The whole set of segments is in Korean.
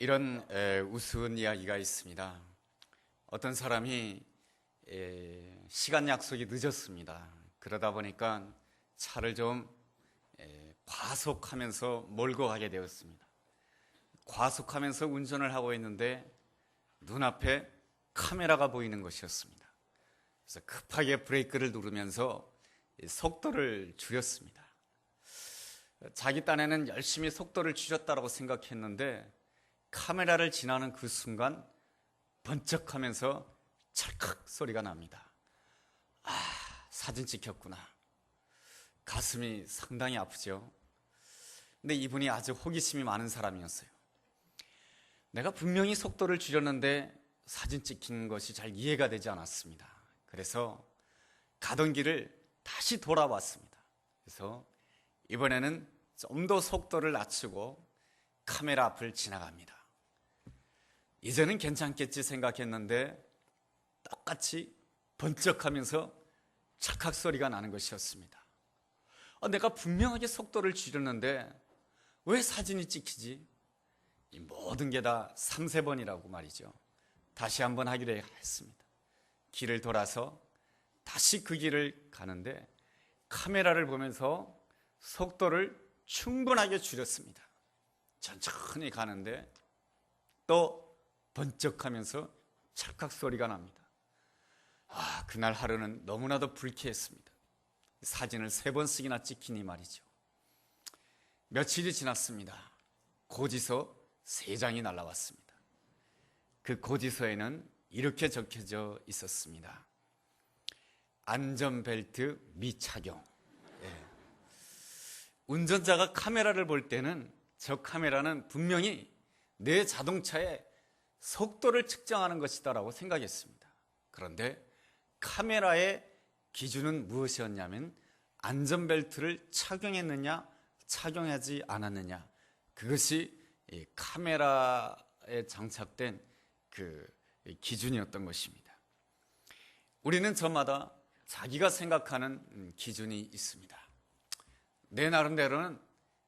이런 우스운 이야기가 있습니다. 어떤 사람이 시간 약속이 늦었습니다. 그러다 보니까 차를 좀 과속하면서 몰고 가게 되었습니다. 과속하면서 운전을 하고 있는데 눈앞에 카메라가 보이는 것이었습니다. 그래서 급하게 브레이크를 누르면서 속도를 줄였습니다. 자기 딴에는 열심히 속도를 줄였다고 생각했는데 카메라를 지나는 그 순간 번쩍하면서 찰칵 소리가 납니다. 사진 찍혔구나. 가슴이 상당히 아프죠. 근데 이분이 아주 호기심이 많은 사람이었어요. 내가 분명히 속도를 줄였는데 사진 찍힌 것이 잘 이해가 되지 않았습니다. 그래서 가던 길을 다시 돌아왔습니다. 그래서 이번에는 좀 더 속도를 낮추고 카메라 앞을 지나갑니다. 이제는 괜찮겠지 생각했는데 똑같이 번쩍하면서 찰칵 소리가 나는 것이었습니다. 내가 분명하게 속도를 줄였는데 왜 사진이 찍히지? 이 모든 게 다 3~4번이라고 말이죠. 다시 한번 하기로 했습니다. 길을 돌아서 다시 그 길을 가는데 카메라를 보면서 속도를 충분하게 줄였습니다. 천천히 가는데 또 번쩍하면서 찰칵 소리가 납니다. 그날 하루는 너무나도 불쾌했습니다. 사진을 3번씩이나 찍히니 말이죠. 며칠이 지났습니다. 고지서 3장이 날라왔습니다. 그 고지서에는 이렇게 적혀져 있었습니다. 안전벨트 미착용. 운전자가 카메라를 볼 때는 저 카메라는 분명히 내 자동차의 속도를 측정하는 것이다라고 생각했습니다. 그런데 카메라의 기준은 무엇이었냐면 안전벨트를 착용했느냐 착용하지 않았느냐, 그것이 카메라에 장착된 그 기준이었던 것입니다. 우리는 저마다 자기가 생각하는 기준이 있습니다. 내 나름대로는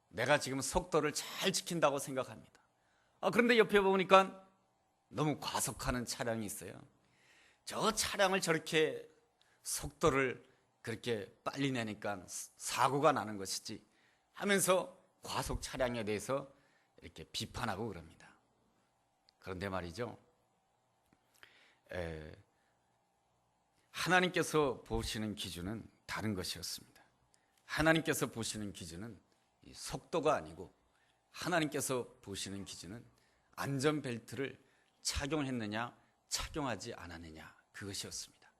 내가 지금 속도를 잘 지킨다고 생각합니다. 그런데 옆에 보니까 너무 과속하는 차량이 있어요. 저 차량을 저렇게 속도를 그렇게 빨리 내니까 사고가 나는 것이지 하면서 과속 차량에 대해서 이렇게 비판하고 그럽니다. 그런데 말이죠, 하나님께서 보시는 기준은 다른 것이었습니다. 하나님께서 보시는 기준은 속도가 아니고 하나님께서 보시는 기준은 안전벨트를 착용했느냐 착용하지 않았느냐, 그것이었습니다.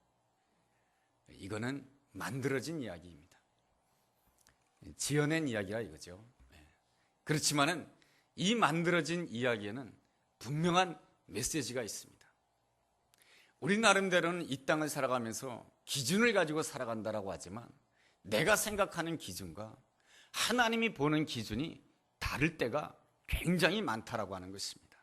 이거는 만들어진 이야기입니다. 지어낸 이야기라 이거죠. 그렇지만은 이 만들어진 이야기에는 분명한 메시지가 있습니다. 우리 나름대로는 이 땅을 살아가면서 기준을 가지고 살아간다라고 하지만 내가 생각하는 기준과 하나님이 보는 기준이 다를 때가 굉장히 많다라고 하는 것입니다.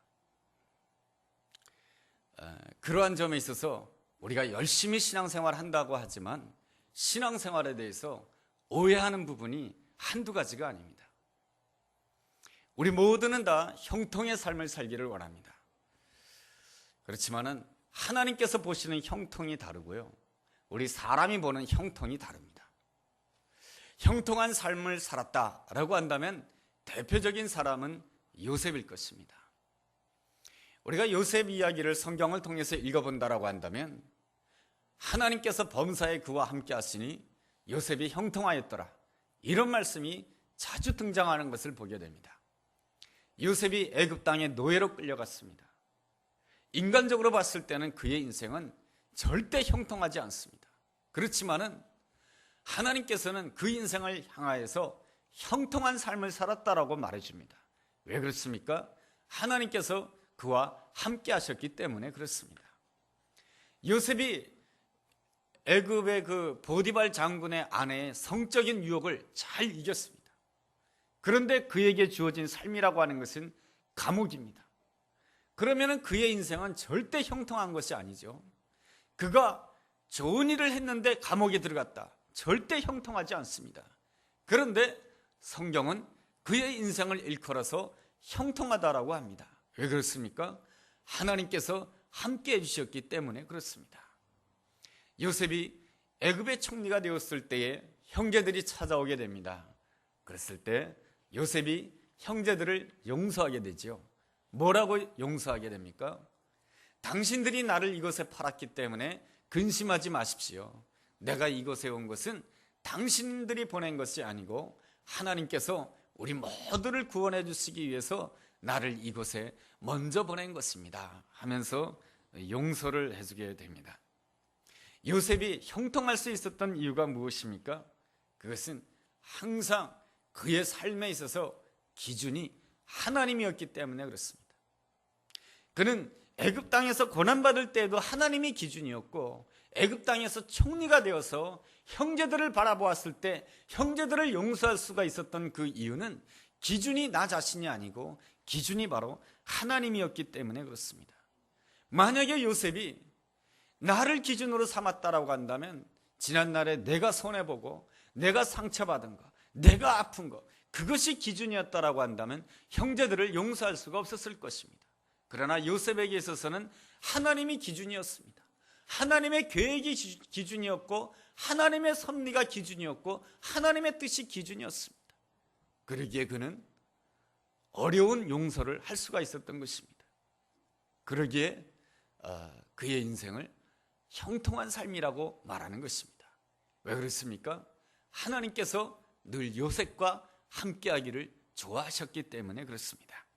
그러한 점에 있어서 우리가 열심히 신앙생활 한다고 하지만 신앙생활에 대해서 오해하는 부분이 한두 가지가 아닙니다. 우리 모두는 다 형통의 삶을 살기를 원합니다. 그렇지만은 하나님께서 보시는 형통이 다르고요, 우리 사람이 보는 형통이 다릅니다. 형통한 삶을 살았다라고 한다면 대표적인 사람은 요셉일 것입니다. 우리가 요셉 이야기를 성경을 통해서 읽어본다라고 한다면 하나님께서 범사에 그와 함께 하시니 요셉이 형통하였더라, 이런 말씀이 자주 등장하는 것을 보게 됩니다. 요셉이 애굽 땅에 노예로 끌려갔습니다. 인간적으로 봤을 때는 그의 인생은 절대 형통하지 않습니다. 그렇지만은 하나님께서는 그 인생을 향하여서 형통한 삶을 살았다라고 말해줍니다. 왜 그렇습니까? 하나님께서 그와 함께 하셨기 때문에 그렇습니다. 요셉이 애굽의 그 보디발 장군의 아내의 성적인 유혹을 잘 이겼습니다. 그런데 그에게 주어진 삶이라고 하는 것은 감옥입니다. 그러면 그의 인생은 절대 형통한 것이 아니죠. 그가 좋은 일을 했는데 감옥에 들어갔다, 절대 형통하지 않습니다. 그런데 성경은 그의 인생을 일컬어서 형통하다라고 합니다. 왜 그렇습니까? 하나님께서 함께 해주셨기 때문에 그렇습니다. 요셉이 애굽의 총리가 되었을 때에 형제들이 찾아오게 됩니다. 그랬을 때 요셉이 형제들을 용서하게 되죠. 뭐라고 용서하게 됩니까? 당신들이 나를 이곳에 팔았기 때문에 근심하지 마십시오. 내가 이곳에 온 것은 당신들이 보낸 것이 아니고 하나님께서 우리 모두를 구원해 주시기 위해서 나를 이곳에 먼저 보낸 것입니다 하면서 용서를 해주게 됩니다. 요셉이 형통할 수 있었던 이유가 무엇입니까? 그것은 항상 그의 삶에 있어서 기준이 하나님이었기 때문에 그렇습니다. 그는 애굽 땅에서 고난받을 때에도 하나님이 기준이었고, 애굽 땅에서 총리가 되어서 형제들을 바라보았을 때 형제들을 용서할 수가 있었던 그 이유는 기준이 나 자신이 아니고 기준이 바로 하나님이었기 때문에 그렇습니다. 만약에 요셉이 나를 기준으로 삼았다라고 한다면 지난날에 내가 손해보고 내가 상처받은 거, 내가 아픈 거, 그것이 기준이었다라고 한다면 형제들을 용서할 수가 없었을 것입니다. 그러나 요셉에게 있어서는 하나님이 기준이었습니다. 하나님의 계획이 기준이었고 하나님의 섭리가 기준이었고 하나님의 뜻이 기준이었습니다. 그러기에 그는 어려운 용서를 할 수가 있었던 것입니다. 그러기에 그의 인생을 형통한 삶이라고 말하는 것입니다. 왜 그렇습니까? 하나님께서 늘 요셉과 함께하기를 좋아하셨기 때문에 그렇습니다.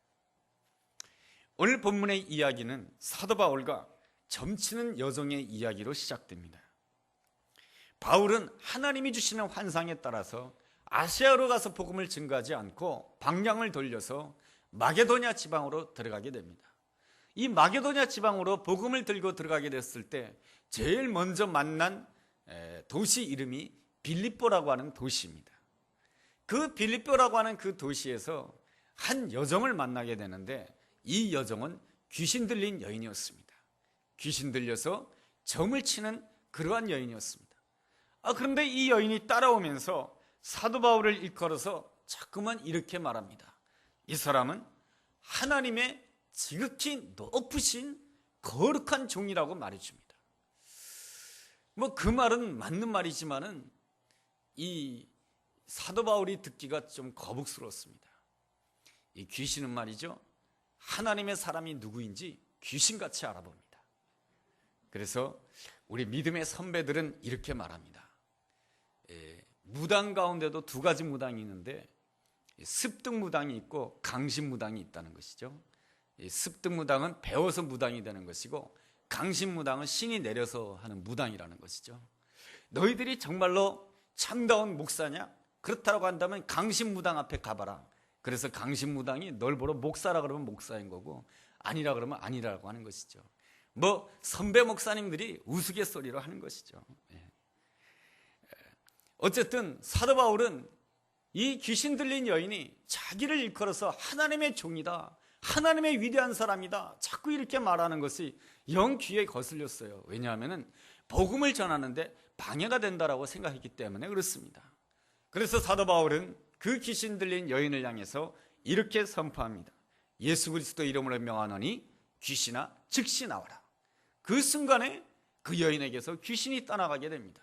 오늘 본문의 이야기는 사도 바울과 점치는 여종의 이야기로 시작됩니다. 바울은 하나님이 주시는 환상에 따라서 아시아로 가서 복음을 증거하지 않고 방향을 돌려서 마게도냐 지방으로 들어가게 됩니다. 이 마게도냐 지방으로 복음을 들고 들어가게 됐을 때 제일 먼저 만난 도시 이름이 빌립보라고 하는 도시입니다. 그 빌립보라고 하는 그 도시에서 한 여종을 만나게 되는데 이 여종은 귀신 들린 여인이었습니다. 귀신 들려서 점을 치는 그러한 여인이었습니다. 그런데 이 여인이 따라오면서 사도 바울을 일컬어서 자꾸만 이렇게 말합니다. 이 사람은 하나님의 지극히 높으신 거룩한 종이라고 말해줍니다. 그 말은 맞는 말이지만은 이 사도 바울이 듣기가 좀 거북스러웠습니다. 이 귀신은 말이죠, 하나님의 사람이 누구인지 귀신같이 알아봅니다. 그래서 우리 믿음의 선배들은 이렇게 말합니다. 무당 가운데도 두 가지 무당이 있는데 습득 무당이 있고 강신 무당이 있다는 것이죠. 습득 무당은 배워서 무당이 되는 것이고 강신 무당은 신이 내려서 하는 무당이라는 것이죠. 너희들이 정말로 참다운 목사냐? 그렇다고 한다면 강신 무당 앞에 가봐라. 그래서 강신 무당이 널 보러 목사라 그러면 목사인 거고 아니라 그러면 아니라고 하는 것이죠. 선배 목사님들이 우스갯소리로 하는 것이죠. 어쨌든 사도 바울은 이 귀신 들린 여인이 자기를 일컬어서 하나님의 종이다, 하나님의 위대한 사람이다, 자꾸 이렇게 말하는 것이 영 귀에 거슬렸어요. 왜냐하면 복음을 전하는데 방해가 된다라고 생각했기 때문에 그렇습니다. 그래서 사도 바울은 그 귀신 들린 여인을 향해서 이렇게 선포합니다. 예수 그리스도 이름으로 명하노니 귀신아 즉시 나와라. 그 순간에 그 여인에게서 귀신이 떠나가게 됩니다.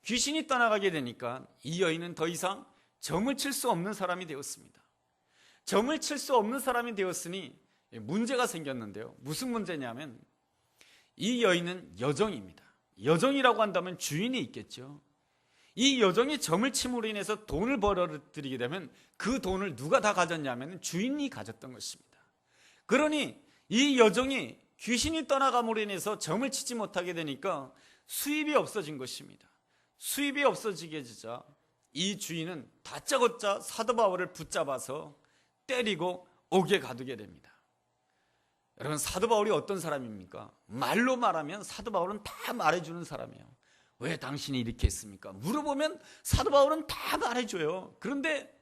귀신이 떠나가게 되니까 이 여인은 더 이상 점을 칠 수 없는 사람이 되었습니다. 점을 칠 수 없는 사람이 되었으니 문제가 생겼는데요. 무슨 문제냐면 이 여인은 여종입니다. 여종이라고 한다면 주인이 있겠죠. 이 여종이 점을 침으로 인해서 돈을 벌어들이게 되면 그 돈을 누가 다 가졌냐면 주인이 가졌던 것입니다. 그러니 이 여종이 귀신이 떠나감으로 인해서 점을 치지 못하게 되니까 수입이 없어진 것입니다. 수입이 없어지게 되자 이 주인은 다짜고짜 사도 바울을 붙잡아서 때리고 옥에 가두게 됩니다. 여러분, 사도 바울이 어떤 사람입니까? 말로 말하면 사도 바울은 다 말해주는 사람이에요. 왜 당신이 이렇게 했습니까? 물어보면 사도 바울은 다 말해줘요. 그런데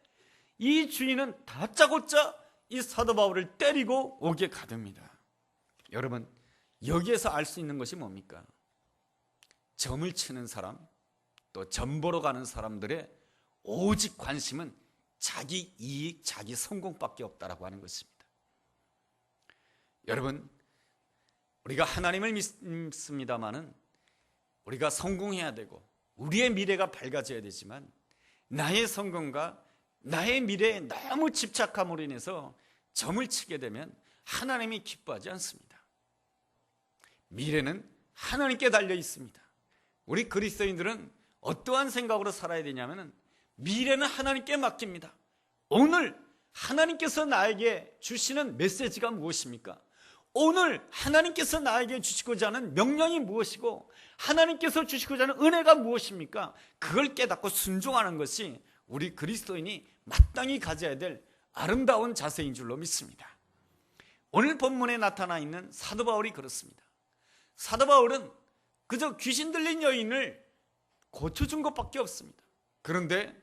이 주인은 다짜고짜 이 사도 바울을 때리고 옥에 가둡니다. 여러분, 여기에서 알 수 있는 것이 뭡니까? 점을 치는 사람, 또 점 보러 가는 사람들의 오직 관심은 자기 이익, 자기 성공밖에 없다라고 하는 것입니다. 여러분, 우리가 하나님을 믿습니다마는 우리가 성공해야 되고 우리의 미래가 밝아져야 되지만 나의 성공과 나의 미래에 너무 집착함으로 인해서 점을 치게 되면 하나님이 기뻐하지 않습니다. 미래는 하나님께 달려 있습니다. 우리 그리스도인들은 어떠한 생각으로 살아야 되냐면 미래는 하나님께 맡깁니다. 오늘 하나님께서 나에게 주시는 메시지가 무엇입니까? 오늘 하나님께서 나에게 주시고자 하는 명령이 무엇이고 하나님께서 주시고자 하는 은혜가 무엇입니까? 그걸 깨닫고 순종하는 것이 우리 그리스도인이 마땅히 가져야 될 아름다운 자세인 줄로 믿습니다. 오늘 본문에 나타나 있는 사도 바울이 그렇습니다. 사도 바울은 그저 귀신 들린 여인을 고쳐준 것밖에 없습니다. 그런데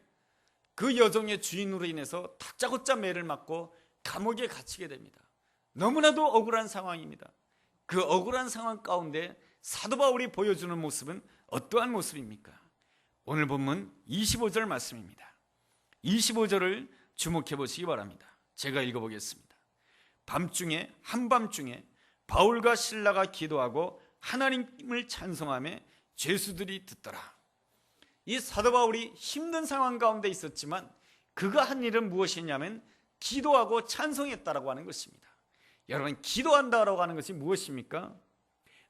그 여종의 주인으로 인해서 다짜고짜 매를 맞고 감옥에 갇히게 됩니다. 너무나도 억울한 상황입니다. 그 억울한 상황 가운데 사도 바울이 보여주는 모습은 어떠한 모습입니까? 오늘 본문 25절 말씀입니다. 25절을 주목해 보시기 바랍니다. 제가 읽어보겠습니다. 밤중에 한밤중에 바울과 실라가 기도하고 하나님을 찬송하며 죄수들이 듣더라. 이 사도 바울이 힘든 상황 가운데 있었지만 그가 한 일은 무엇이냐면 기도하고 찬송했다라고 하는 것입니다. 여러분, 기도한다라고 하는 것이 무엇입니까?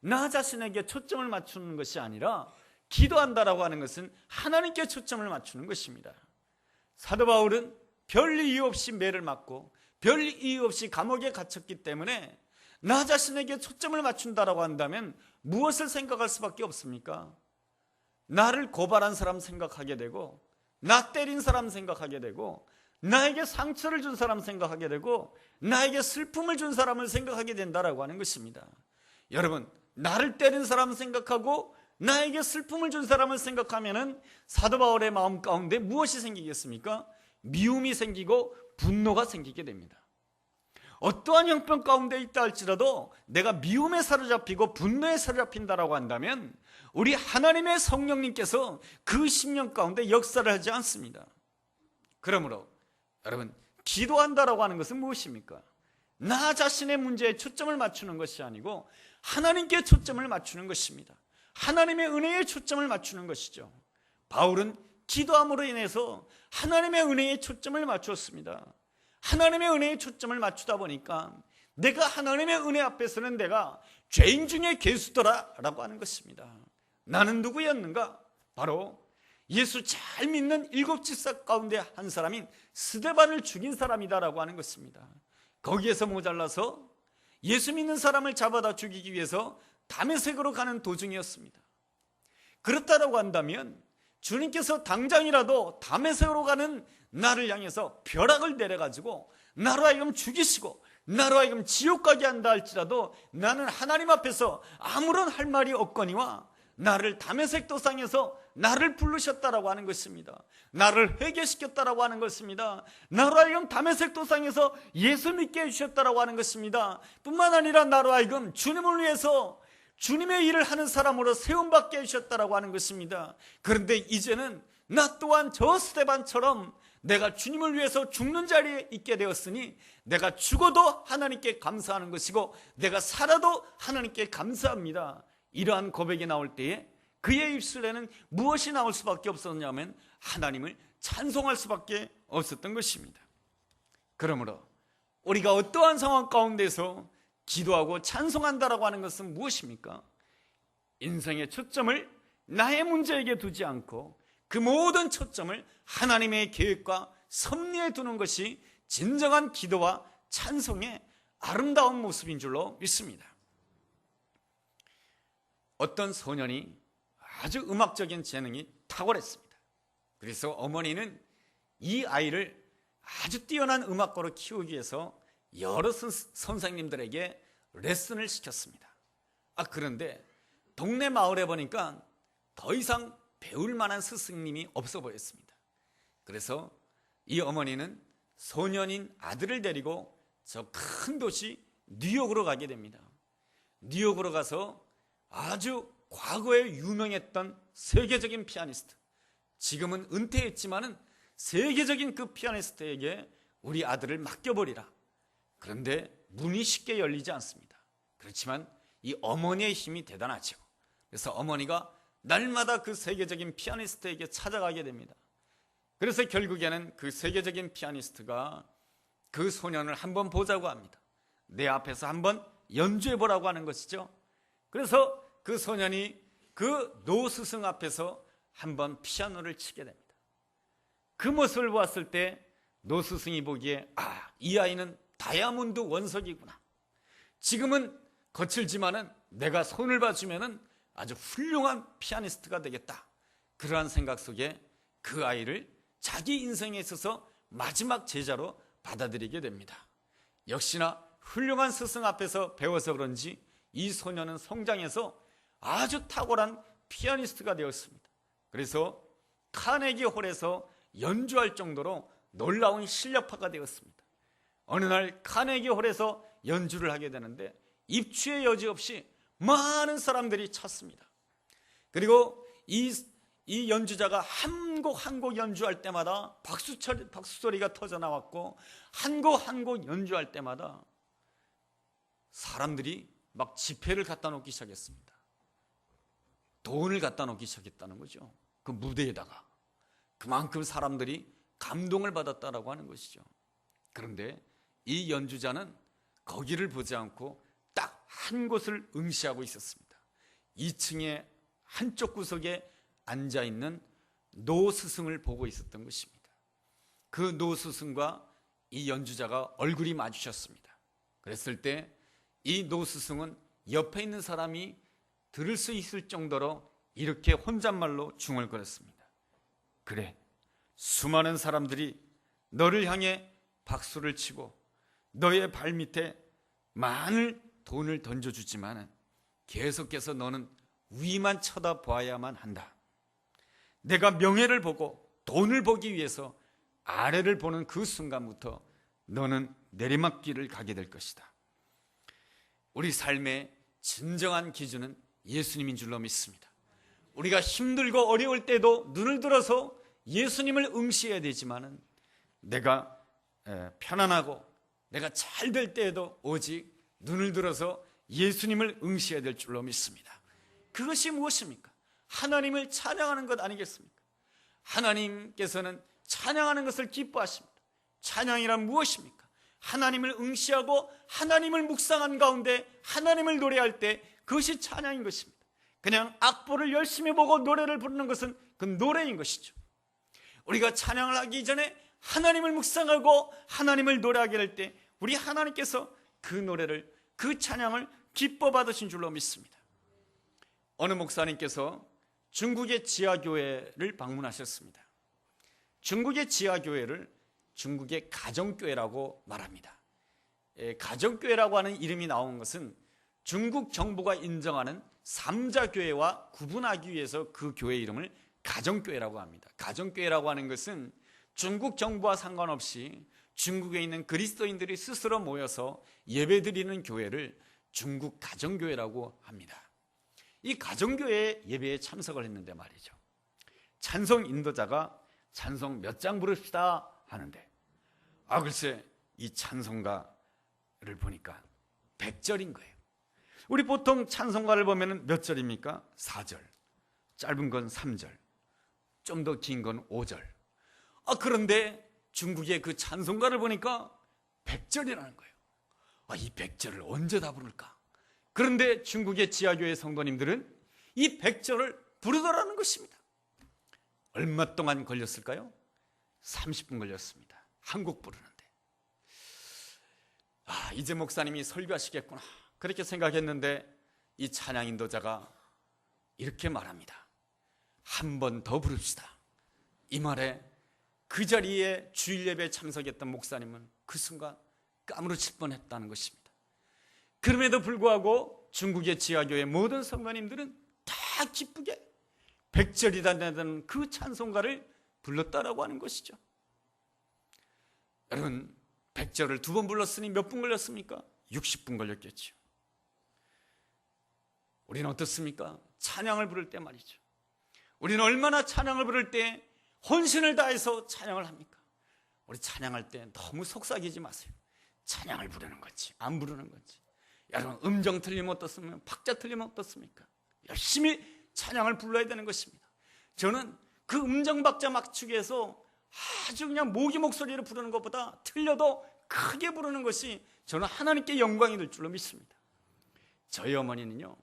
나 자신에게 초점을 맞추는 것이 아니라 기도한다라고 하는 것은 하나님께 초점을 맞추는 것입니다. 사도 바울은 별 이유 없이 매를 맞고 별 이유 없이 감옥에 갇혔기 때문에 나 자신에게 초점을 맞춘다라고 한다면 무엇을 생각할 수밖에 없습니까? 나를 고발한 사람 생각하게 되고 나 때린 사람 생각하게 되고 나에게 상처를 준 사람 생각하게 되고 나에게 슬픔을 준 사람을 생각하게 된다라고 하는 것입니다. 여러분, 나를 때린 사람 생각하고 나에게 슬픔을 준 사람을 생각하면은 사도 바울의 마음 가운데 무엇이 생기겠습니까? 미움이 생기고 분노가 생기게 됩니다. 어떠한 형편 가운데 있다 할지라도 내가 미움에 사로잡히고 분노에 사로잡힌다라고 한다면 우리 하나님의 성령님께서 그 심령 가운데 역사를 하지 않습니다. 그러므로 여러분, 기도한다라고 하는 것은 무엇입니까? 나 자신의 문제에 초점을 맞추는 것이 아니고 하나님께 초점을 맞추는 것입니다. 하나님의 은혜에 초점을 맞추는 것이죠. 바울은 기도함으로 인해서 하나님의 은혜에 초점을 맞추었습니다. 하나님의 은혜에 초점을 맞추다 보니까 내가 하나님의 은혜 앞에서는 내가 죄인 중에 괴수더라라고 하는 것입니다. 나는 누구였는가? 바로 예수 잘 믿는 7 집사 가운데 한 사람인 스데반을 죽인 사람이다라고 하는 것입니다. 거기에서 모자라서 예수 믿는 사람을 잡아다 죽이기 위해서 다메섹으로 가는 도중이었습니다. 그렇다라고 한다면 주님께서 당장이라도 다메섹으로 가는 나를 향해서 벼락을 내려가지고 나로 하여금 죽이시고 나로 하여금 지옥 가게 한다 할지라도 나는 하나님 앞에서 아무런 할 말이 없거니와 나를 다메섹 도상에서 나를 부르셨다라고 하는 것입니다. 나를 회개시켰다라고 하는 것입니다. 나로 하여금 다메섹 도상에서 예수 믿게 해주셨다라고 하는 것입니다. 뿐만 아니라 나로 하여금 주님을 위해서 주님의 일을 하는 사람으로 세움받게 해주셨다라고 하는 것입니다. 그런데 이제는 나 또한 저 스데반처럼 내가 주님을 위해서 죽는 자리에 있게 되었으니 내가 죽어도 하나님께 감사하는 것이고 내가 살아도 하나님께 감사합니다. 이러한 고백이 나올 때에 그의 입술에는 무엇이 나올 수밖에 없었냐면 하나님을 찬송할 수밖에 없었던 것입니다. 그러므로 우리가 어떠한 상황 가운데서 기도하고 찬송한다라고 하는 것은 무엇입니까? 인생의 초점을 나의 문제에게 두지 않고 그 모든 초점을 하나님의 계획과 섭리에 두는 것이 진정한 기도와 찬송의 아름다운 모습인 줄로 믿습니다. 어떤 소년이 아주 음악적인 재능이 탁월했습니다. 그래서 어머니는 이 아이를 아주 뛰어난 음악가로 키우기 위해서 여러 선생님들에게 레슨을 시켰습니다. 그런데 동네 마을에 보니까 더 이상 배울 만한 스승님이 없어 보였습니다. 그래서 이 어머니는 소년인 아들을 데리고 저 큰 도시 뉴욕으로 가게 됩니다. 뉴욕으로 가서 아주 과거에 유명했던 세계적인 피아니스트, 지금은 은퇴했지만은 세계적인 그 피아니스트에게 우리 아들을 맡겨버리라. 그런데 문이 쉽게 열리지 않습니다. 그렇지만 이 어머니의 힘이 대단하죠. 그래서 어머니가 날마다 그 세계적인 피아니스트에게 찾아가게 됩니다. 그래서 결국에는 그 세계적인 피아니스트가 그 소년을 한번 보자고 합니다. 내 앞에서 한번 연주해보라고 하는 것이죠. 그래서 그 소년이 그 노 스승 앞에서 한번 피아노를 치게 됩니다. 그 모습을 보았을 때 노 스승이 보기에 이 아이는 다이아몬드 원석이구나. 지금은 거칠지만은 내가 손을 봐주면은 아주 훌륭한 피아니스트가 되겠다. 그러한 생각 속에 그 아이를 자기 인생에 있어서 마지막 제자로 받아들이게 됩니다. 역시나 훌륭한 스승 앞에서 배워서 그런지 이 소년은 성장해서 아주 탁월한 피아니스트가 되었습니다. 그래서 카네기 홀에서 연주할 정도로 놀라운 실력파가 되었습니다. 어느 날 카네기 홀에서 연주를 하게 되는데 입추의 여지 없이 많은 사람들이 찼습니다. 그리고 이 연주자가 한 곡 한 곡 연주할 때마다 박수 소리가 터져 나왔고 한 곡 한 곡 연주할 때마다 사람들이 막 지폐를 갖다 놓기 시작했습니다. 돈을 갖다 놓기 시작했다는 거죠. 그 무대에다가. 그만큼 사람들이 감동을 받았다라고 하는 것이죠. 그런데 이 연주자는 거기를 보지 않고 딱 한 곳을 응시하고 있었습니다. 2층의 한쪽 구석에 앉아있는 노 스승을 보고 있었던 것입니다. 그 노 스승과 이 연주자가 얼굴이 마주쳤습니다. 그랬을 때 이 노 스승은 옆에 있는 사람이 들을 수 있을 정도로 이렇게 혼잣말로 중얼거렸습니다. 그래, 수많은 사람들이 너를 향해 박수를 치고 너의 발밑에 많은 돈을 던져주지만 계속해서 너는 위만 쳐다봐야만 한다. 내가 명예를 보고 돈을 보기 위해서 아래를 보는 그 순간부터 너는 내리막길을 가게 될 것이다. 우리 삶의 진정한 기준은 예수님인 줄로 믿습니다. 우리가 힘들고 어려울 때도 눈을 들어서 예수님을 응시해야 되지만 내가 편안하고 내가 잘 될 때에도 오직 눈을 들어서 예수님을 응시해야 될 줄로 믿습니다. 그것이 무엇입니까? 하나님을 찬양하는 것 아니겠습니까? 하나님께서는 찬양하는 것을 기뻐하십니다. 찬양이란 무엇입니까? 하나님을 응시하고 하나님을 묵상한 가운데 하나님을 노래할 때 그것이 찬양인 것입니다. 그냥 악보를 열심히 보고 노래를 부르는 것은 그 노래인 것이죠. 우리가 찬양을 하기 전에 하나님을 묵상하고 하나님을 노래하게 될 때 우리 하나님께서 그 노래를, 그 찬양을 기뻐 받으신 줄로 믿습니다. 어느 목사님께서 중국의 지하교회를 방문하셨습니다. 중국의 지하교회를 중국의 가정교회라고 말합니다. 가정교회라고 하는 이름이 나온 것은 중국 정부가 인정하는 삼자교회와 구분하기 위해서 그 교회 이름을 가정교회라고 합니다. 가정교회라고 하는 것은 중국 정부와 상관없이 중국에 있는 그리스도인들이 스스로 모여서 예배드리는 교회를 중국 가정교회라고 합니다. 이 가정교회 예배에 참석을 했는데 말이죠. 찬송 인도자가 찬송 몇 장 부릅시다 하는데 글쎄 이 찬송가를 보니까 100절인 거예요. 우리 보통 찬송가를 보면 몇 절입니까? 4절, 짧은 건 3절, 좀 더 긴 건 5절. 그런데 중국의 그 찬송가를 보니까 100절이라는 거예요. 이 100절을 언제 다 부를까? 그런데 중국의 지하교회 성도님들은 이 100절을 부르더라는 것입니다. 얼마 동안 걸렸을까요? 30분 걸렸습니다. 한 곡 부르는데. 이제 목사님이 설교하시겠구나. 그렇게 생각했는데 이 찬양 인도자가 이렇게 말합니다. 한 번 더 부릅시다. 이 말에 그 자리에 주일 예배에 참석했던 목사님은 그 순간 까무러칠 뻔했다는 것입니다. 그럼에도 불구하고 중국의 지하교회 모든 성도님들은 다 기쁘게 100절이다 되는 그 찬송가를 불렀다라고 하는 것이죠. 여러분, 100절을 2번 불렀으니 몇 분 걸렸습니까? 60분 걸렸겠죠. 우리는 어떻습니까? 찬양을 부를 때 말이죠. 우리는 얼마나 찬양을 부를 때 혼신을 다해서 찬양을 합니까? 우리 찬양할 때 너무 속삭이지 마세요. 찬양을 부르는 건지 안 부르는 건지. 여러분, 음정 틀리면 어떻습니까? 박자 틀리면 어떻습니까? 열심히 찬양을 불러야 되는 것입니다. 저는 그 음정 박자 맞추기 위해서 아주 그냥 모기 목소리로 부르는 것보다 틀려도 크게 부르는 것이 저는 하나님께 영광이 될 줄로 믿습니다. 저희 어머니는요,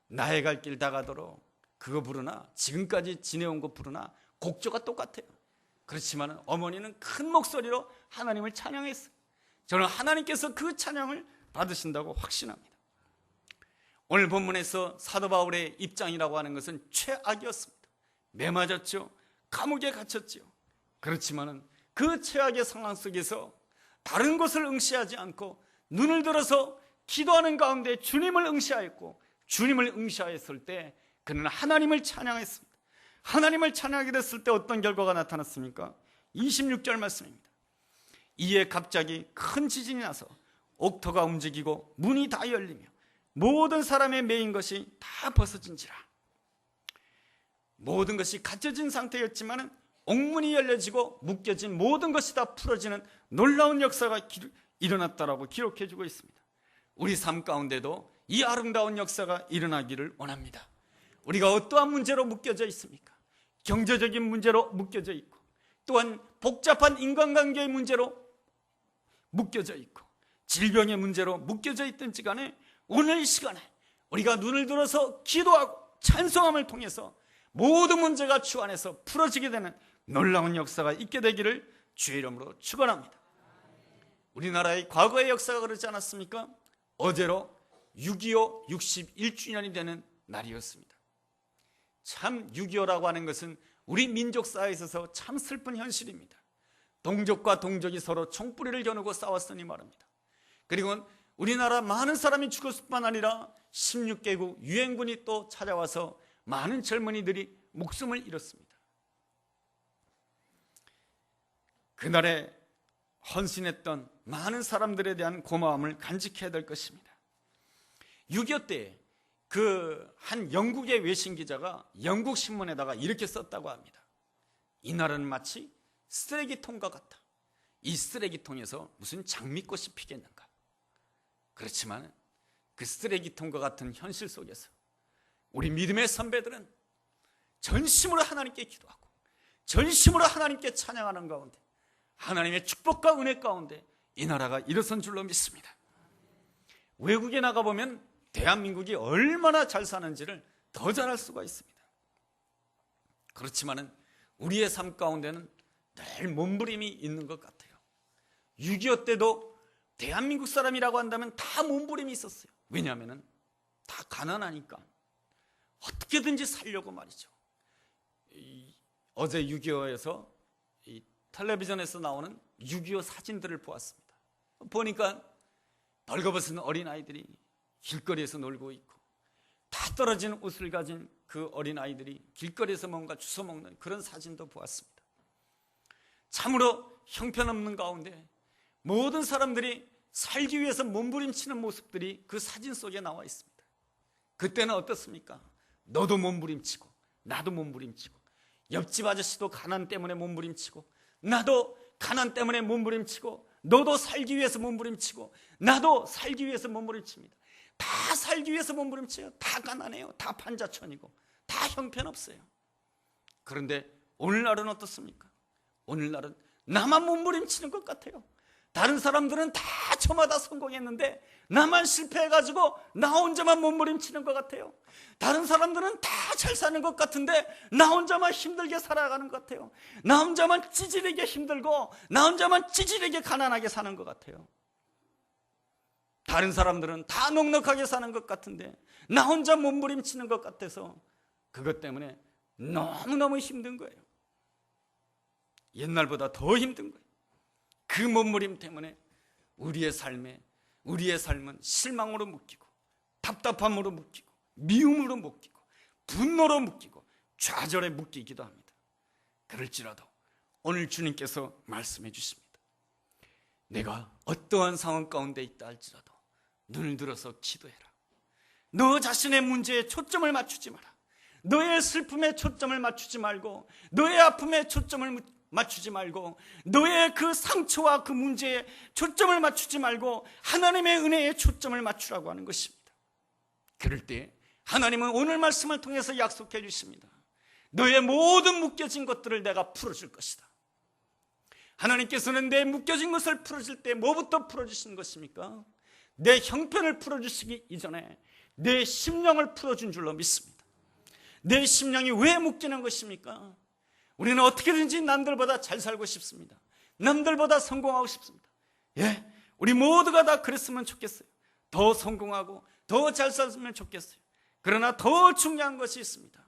나의 갈 길 다가도록 그거 부르나 지금까지 지내온 거 부르나 곡조가 똑같아요. 그렇지만 어머니는 큰 목소리로 하나님을 찬양했어요. 저는 하나님께서 그 찬양을 받으신다고 확신합니다. 오늘 본문에서 사도 바울의 입장이라고 하는 것은 최악이었습니다. 매 맞았죠. 감옥에 갇혔죠. 그렇지만 그 최악의 상황 속에서 다른 것을 응시하지 않고 눈을 들어서 기도하는 가운데 주님을 응시하였고, 주님을 응시하였을 때 그는 하나님을 찬양했습니다. 하나님을 찬양하게 됐을 때 어떤 결과가 나타났습니까? 26절 말씀입니다. 이에 갑자기 큰 지진이 나서 옥토가 움직이고 문이 다 열리며 모든 사람의 매인 것이 다 벗어진지라. 모든 것이 갇혀진 상태였지만 옥문이 열려지고 묶여진 모든 것이 다 풀어지는 놀라운 역사가 일어났다라고 기록해주고 있습니다. 우리 삶 가운데도 이 아름다운 역사가 일어나기를 원합니다. 우리가 어떠한 문제로 묶여져 있습니까? 경제적인 문제로 묶여져 있고, 또한 복잡한 인간관계의 문제로 묶여져 있고, 질병의 문제로 묶여져 있든지 간에 오늘 이 시간에 우리가 눈을 들어서 기도하고 찬송함을 통해서 모든 문제가 주 안에서 풀어지게 되는 놀라운 역사가 있게 되기를 주의 이름으로 축원합니다. 우리나라의 과거의 역사가 그렇지 않았습니까? 어제로 6.25 61주년이 되는 날이었습니다. 참 6.25라고 하는 것은 우리 민족사에 있어서 참 슬픈 현실입니다. 동족과 동족이 서로 총뿌리를 겨누고 싸웠으니 말입니다. 그리고 우리나라 많은 사람이 죽었을 뿐만 아니라 16개국 유엔군이 또 찾아와서 많은 젊은이들이 목숨을 잃었습니다. 그날에 헌신했던 많은 사람들에 대한 고마움을 간직해야 될 것입니다. 6.25 때 그 한 영국의 외신 기자가 영국 신문에다가 이렇게 썼다고 합니다. 이 나라는 마치 쓰레기통과 같다. 이 쓰레기통에서 무슨 장미꽃이 피겠는가. 그렇지만 그 쓰레기통과 같은 현실 속에서 우리 믿음의 선배들은 전심으로 하나님께 기도하고 전심으로 하나님께 찬양하는 가운데 하나님의 축복과 은혜 가운데 이 나라가 일어선 줄로 믿습니다. 외국에 나가보면 대한민국이 얼마나 잘 사는지를 더 잘 알 수가 있습니다. 그렇지만 우리의 삶 가운데는 늘 몸부림이 있는 것 같아요. 6.25 때도 대한민국 사람이라고 한다면 다 몸부림이 있었어요. 왜냐하면 다 가난하니까 어떻게든지 살려고 말이죠. 어제 6.25에서 텔레비전에서 나오는 6.25 사진들을 보았습니다. 보니까 벌거벗은 어린아이들이 길거리에서 놀고 있고, 다 떨어진 옷을 가진 그 어린아이들이 길거리에서 뭔가 주워먹는 그런 사진도 보았습니다. 참으로 형편없는 가운데 모든 사람들이 살기 위해서 몸부림치는 모습들이 그 사진 속에 나와 있습니다. 그때는 어떻습니까? 너도 몸부림치고 나도 몸부림치고, 옆집 아저씨도 가난 때문에 몸부림치고, 나도 가난 때문에 몸부림치고, 너도 살기 위해서 몸부림치고, 나도 살기 위해서 몸부림칩니다. 다 살기 위해서 몸부림쳐요. 다 가난해요. 다 판자촌이고 다 형편없어요. 그런데 오늘날은 어떻습니까? 오늘날은 나만 몸부림치는 것 같아요. 다른 사람들은 다 저마다 성공했는데 나만 실패해가지고 나 혼자만 몸부림치는 것 같아요. 다른 사람들은 다 잘 사는 것 같은데 나 혼자만 힘들게 살아가는 것 같아요. 나 혼자만 찌질하게 힘들고 나 혼자만 찌질하게 가난하게 사는 것 같아요. 다른 사람들은 다 넉넉하게 사는 것 같은데 나 혼자 몸부림치는 것 같아서 그것 때문에 너무너무 힘든 거예요. 옛날보다 더 힘든 거예요. 그 몸부림 때문에 우리의 삶은 실망으로 묶이고, 답답함으로 묶이고, 미움으로 묶이고, 분노로 묶이고, 좌절에 묶이기도 합니다. 그럴지라도 오늘 주님께서 말씀해 주십니다. 내가 어떠한 상황 가운데 있다 할지라도 눈을 들어서 기도해라. 너 자신의 문제에 초점을 맞추지 마라. 너의 슬픔에 초점을 맞추지 말고 너의 아픔에 초점을 맞추지 말고, 너의 그 상처와 그 문제에 초점을 맞추지 말고 하나님의 은혜에 초점을 맞추라고 하는 것입니다. 그럴 때 하나님은 오늘 말씀을 통해서 약속해 주십니다. 너의 모든 묶여진 것들을 내가 풀어줄 것이다. 하나님께서는 내 묶여진 것을 풀어줄 때 뭐부터 풀어주시는 것입니까? 내 형편을 풀어주시기 이전에 내 심령을 풀어준 줄로 믿습니다. 내 심령이 왜 묶이는 것입니까? 우리는 어떻게든지 남들보다 잘 살고 싶습니다. 남들보다 성공하고 싶습니다. 예, 우리 모두가 다 그랬으면 좋겠어요. 더 성공하고 더 잘 살았으면 좋겠어요. 그러나 더 중요한 것이 있습니다.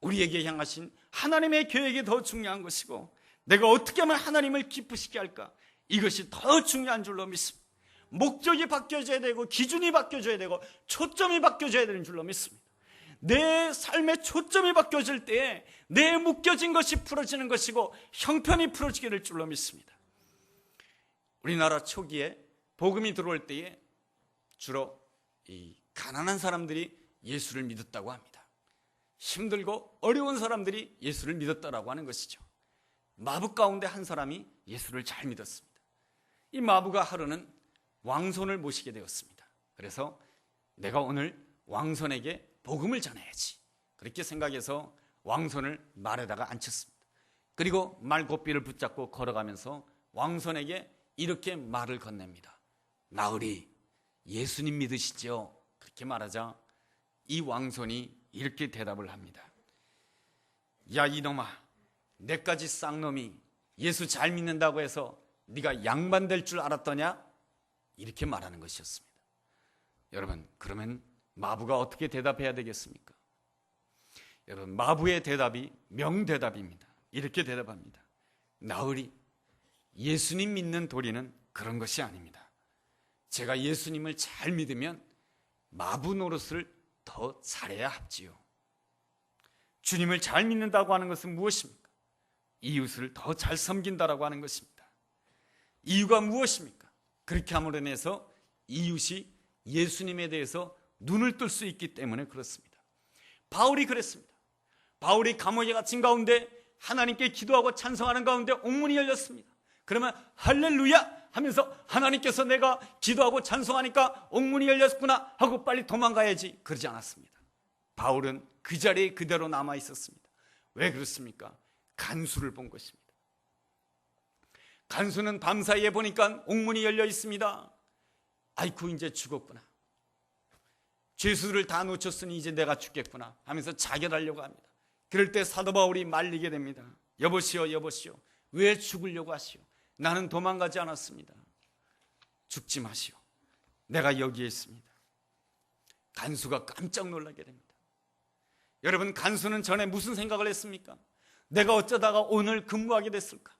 우리에게 향하신 하나님의 계획이 더 중요한 것이고, 내가 어떻게 하면 하나님을 기쁘시게 할까, 이것이 더 중요한 줄로 믿습니다. 목적이 바뀌어져야 되고, 기준이 바뀌어져야 되고, 초점이 바뀌어져야 되는 줄로 믿습니다. 내 삶의 초점이 바뀌어질 때에 내 묶여진 것이 풀어지는 것이고 형편이 풀어지게 될 줄로 믿습니다. 우리나라 초기에 복음이 들어올 때에 주로 이 가난한 사람들이 예수를 믿었다고 합니다. 힘들고 어려운 사람들이 예수를 믿었다라고 하는 것이죠. 마부 가운데 한 사람이 예수를 잘 믿었습니다. 이 마부가 하루는 왕손을 모시게 되었습니다. 그래서 내가 오늘 왕손에게 복음을 전해야지, 그렇게 생각해서 왕손을 말에다가 앉혔습니다. 그리고 말고삐를 붙잡고 걸어가면서 왕손에게 이렇게 말을 건넵니다. 나으리, 예수님 믿으시죠? 그렇게 말하자 이 왕손이 이렇게 대답을 합니다. 야, 이놈아, 내까지 쌍놈이 예수 잘 믿는다고 해서 네가 양반될 줄 알았더냐? 이렇게 말하는 것이었습니다. 여러분, 그러면 마부가 어떻게 대답해야 되겠습니까? 여러분, 마부의 대답이 명대답입니다. 이렇게 대답합니다. 나으리, 예수님 믿는 도리는 그런 것이 아닙니다. 제가 예수님을 잘 믿으면 마부 노릇을 더 잘해야 합지요. 주님을 잘 믿는다고 하는 것은 무엇입니까? 이웃을 더 잘 섬긴다라고 하는 것입니다. 이유가 무엇입니까? 그렇게 함으로 인해서 이웃이 예수님에 대해서 눈을 뜰 수 있기 때문에 그렇습니다. 바울이 그랬습니다. 바울이 감옥에 갇힌 가운데 하나님께 기도하고 찬송하는 가운데 옥문이 열렸습니다. 그러면 할렐루야 하면서 하나님께서 내가 기도하고 찬송하니까 옥문이 열렸구나 하고 빨리 도망가야지, 그러지 않았습니다. 바울은 그 자리에 그대로 남아 있었습니다. 왜 그렇습니까? 간수를 본 것입니다. 간수는 밤사이에 보니까 옥문이 열려 있습니다. 아이고, 이제 죽었구나, 죄수들을 다 놓쳤으니 이제 내가 죽겠구나 하면서 자결하려고 합니다. 그럴 때 사도 바울이 말리게 됩니다. 여보시오, 여보시오, 왜 죽으려고 하시오? 나는 도망가지 않았습니다. 죽지 마시오, 내가 여기에 있습니다. 간수가 깜짝 놀라게 됩니다. 여러분, 간수는 전에 무슨 생각을 했습니까? 내가 어쩌다가 오늘 근무하게 됐을까?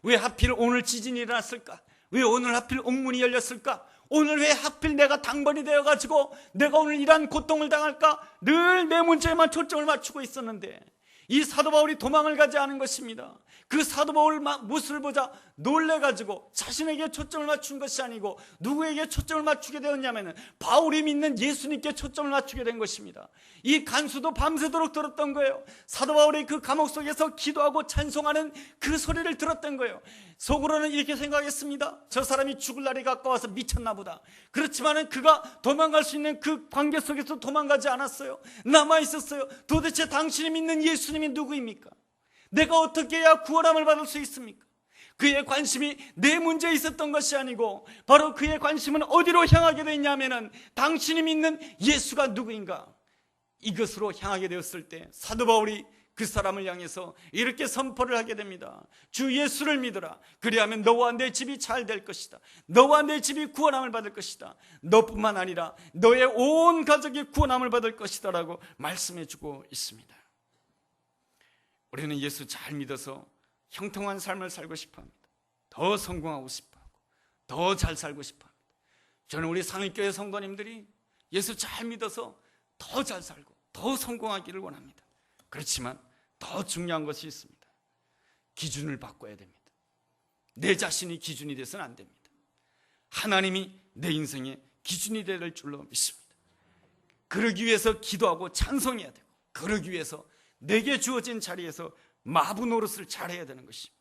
왜 하필 오늘 지진이 일어났을까? 왜 오늘 하필 옥문이 열렸을까? 오늘 왜 하필 내가 당번이 되어가지고 내가 오늘 이러한 고통을 당할까? 늘 내 문제에만 초점을 맞추고 있었는데, 이 사도 바울이 도망을 가지 않은 것입니다. 그 사도 바울 모습을 보자 놀래가지고 자신에게 초점을 맞춘 것이 아니고 누구에게 초점을 맞추게 되었냐면 바울이 믿는 예수님께 초점을 맞추게 된 것입니다. 이 간수도 밤새도록 들었던 거예요. 사도 바울이 그 감옥 속에서 기도하고 찬송하는 그 소리를 들었던 거예요. 속으로는 이렇게 생각했습니다. 저 사람이 죽을 날이 가까워서 미쳤나 보다. 그렇지만은 그가 도망갈 수 있는 그 관계 속에서 도망가지 않았어요. 남아 있었어요. 도대체 당신이 믿는 예수님이 누구입니까? 내가 어떻게 해야 구원함을 받을 수 있습니까? 그의 관심이 내 문제에 있었던 것이 아니고 바로 그의 관심은 어디로 향하게 됐냐면은 당신이 믿는 예수가 누구인가, 이것으로 향하게 되었을 때 사도 바울이 그 사람을 향해서 이렇게 선포를 하게 됩니다. 주 예수를 믿어라. 그리하면 너와 내 집이 잘 될 것이다. 너와 내 집이 구원함을 받을 것이다. 너뿐만 아니라 너의 온 가족이 구원함을 받을 것이다 라고 말씀해 주고 있습니다. 우리는 예수 잘 믿어서 형통한 삶을 살고 싶어합니다. 더 성공하고 싶어하고 더 잘 살고 싶어합니다. 저는 우리 상일교회 성도님들이 예수 잘 믿어서 더 잘 살고 더 성공하기를 원합니다. 그렇지만 더 중요한 것이 있습니다. 기준을 바꿔야 됩니다. 내 자신이 기준이 돼서는 안 됩니다. 하나님이 내 인생의 기준이 될 줄로 믿습니다. 그러기 위해서 기도하고 찬송해야 되고, 그러기 위해서 내게 주어진 자리에서 마부 노릇을 잘해야 되는 것입니다.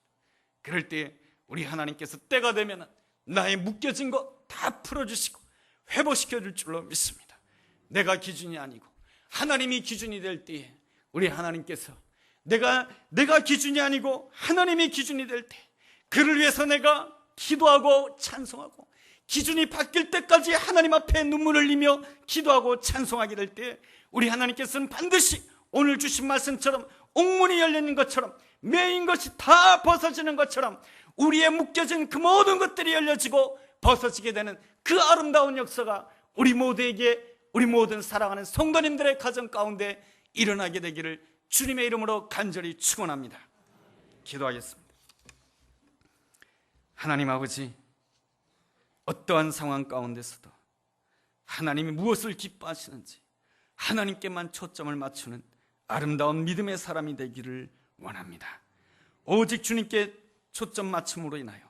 그럴 때 우리 하나님께서 때가 되면 나의 묶여진 거 다 풀어주시고 회복시켜 줄 줄로 믿습니다. 내가 기준이 아니고 하나님이 기준이 될 때에 우리 하나님께서 내가 기준이 아니고 하나님이 기준이 될 때, 그를 위해서 내가 기도하고 찬송하고 기준이 바뀔 때까지 하나님 앞에 눈물을 흘리며 기도하고 찬송하게 될 때, 우리 하나님께서는 반드시 오늘 주신 말씀처럼 옥문이 열리는 것처럼, 매인 것이 다 벗어지는 것처럼 우리의 묶여진 그 모든 것들이 열려지고 벗어지게 되는 그 아름다운 역사가 우리 모두에게, 우리 모든 사랑하는 성도님들의 가정 가운데 일어나게 되기를 주님의 이름으로 간절히 축원합니다. 기도하겠습니다. 하나님 아버지, 어떠한 상황 가운데서도 하나님이 무엇을 기뻐하시는지 하나님께만 초점을 맞추는 아름다운 믿음의 사람이 되기를 원합니다. 오직 주님께 초점 맞춤으로 인하여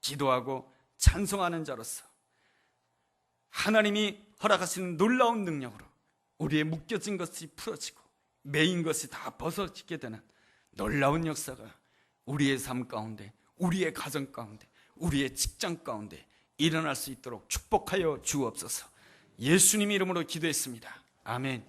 기도하고 찬송하는 자로서 하나님이 허락하시는 놀라운 능력으로 우리의 묶여진 것이 풀어지고 매인 것이 다 벗어지게 되는 놀라운 역사가 우리의 삶 가운데, 우리의 가정 가운데, 우리의 직장 가운데 일어날 수 있도록 축복하여 주옵소서. 예수님 이름으로 기도했습니다. 아멘.